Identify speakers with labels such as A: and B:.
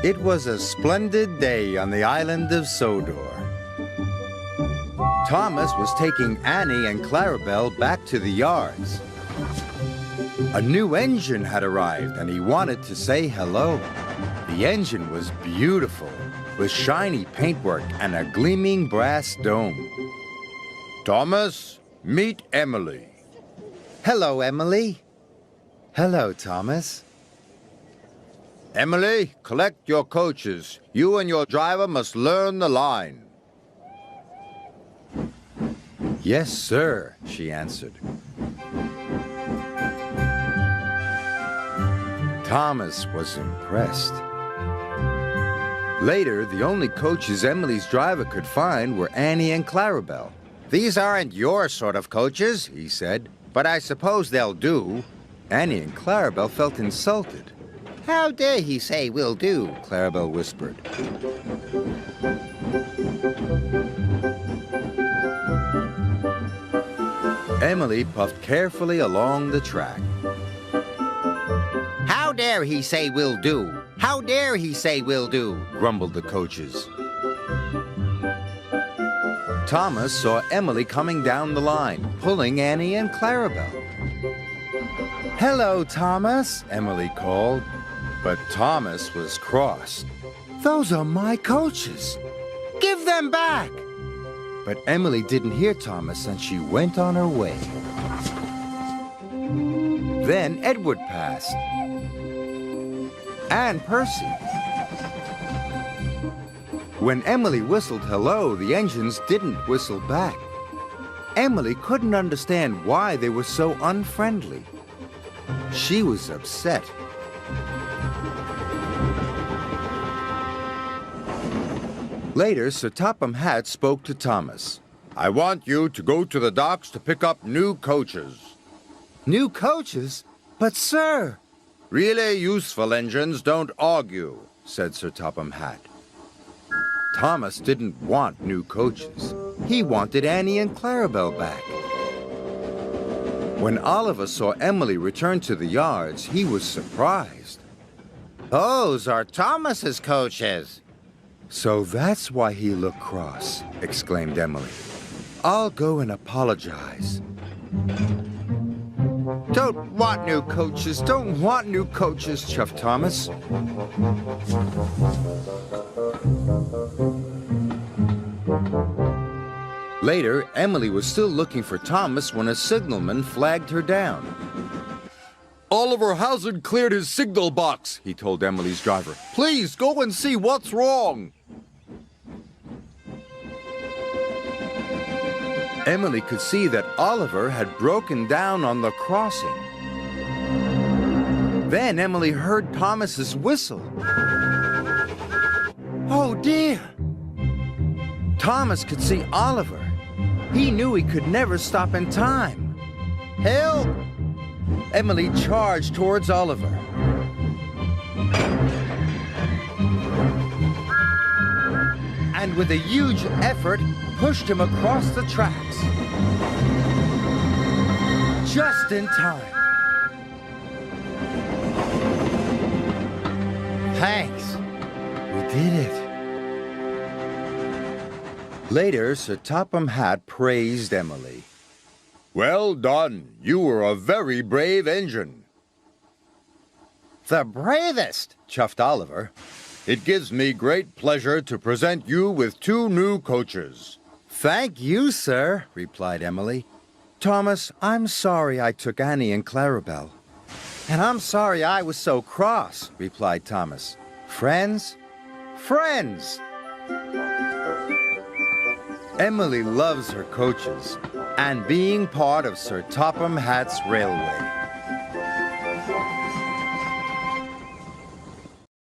A: It was a splendid day on the island of Sodor. Thomas was taking Annie and Clarabelle back to the yards. A new engine had arrived and he wanted to say hello. The engine was beautiful, with shiny paintwork and a gleaming brass dome.
B: Thomas, meet Emily.
A: Hello, Emily. Hello, Thomas.
B: Emily, collect your coaches. You and your driver must learn the line.
A: Yes, sir, she answered. Thomas was impressed. Later, the only coaches Emily's driver could find were Annie and Clarabelle.
B: These aren't your sort of coaches, he said, but I suppose they'll do.
A: Annie and Clarabelle felt insulted.
B: How dare he say will do,
A: Clarabelle whispered. Emily puffed carefully along the track.
B: How dare he say will do? How dare he say will do?
A: Grumbled the coaches. Thomas saw Emily coming down the line, pulling Annie and Clarabelle. Hello, Thomas, Emily called. But Thomas was cross. Those are my coaches. Give them back! But Emily didn't hear Thomas and she went on her way. Then Edward passed. And Percy. When Emily whistled hello, the engines didn't whistle back. Emily couldn't understand why they were so unfriendly. She was upset. Later, Sir Topham Hatt spoke to Thomas.
B: I want you to go to the docks to pick up new coaches.
A: New coaches? But, sir...
B: Really useful engines don't argue, said Sir Topham Hatt.
A: Thomas didn't want new coaches. He wanted Annie and Clarabelle back. When Oliver saw Emily return to the yards, he was surprised.
B: Those are Thomas's coaches.
A: So that's why he looked cross, exclaimed Emily. I'll go and apologize. Don't want new coaches, chuffed Thomas. Later, Emily was still looking for Thomas when a signalman flagged her down.
C: Oliver hasn't cleared his signal box, he told Emily's driver. Please go and see what's wrong.
A: Emily could see that Oliver had broken down on the crossing. Then Emily heard Thomas's whistle. Oh dear! Thomas could see Oliver. He knew he could never stop in time. Help! Emily charged towards Oliver. And with a huge effort, pushed him across the tracks. Just in time. Thanks. We did it. Later, Sir Topham Hatt praised Emily.
B: Well done. You were a very brave engine.
A: The bravest, chuffed Oliver.
B: It gives me great pleasure to present you with two new coaches.
A: Thank you, sir, replied Emily. Thomas, I'm sorry I took Annie and Clarabelle. And I'm sorry I was so cross, replied Thomas. Friends? Friends! Emily loves her coaches and being part of Sir Topham Hatt's railway.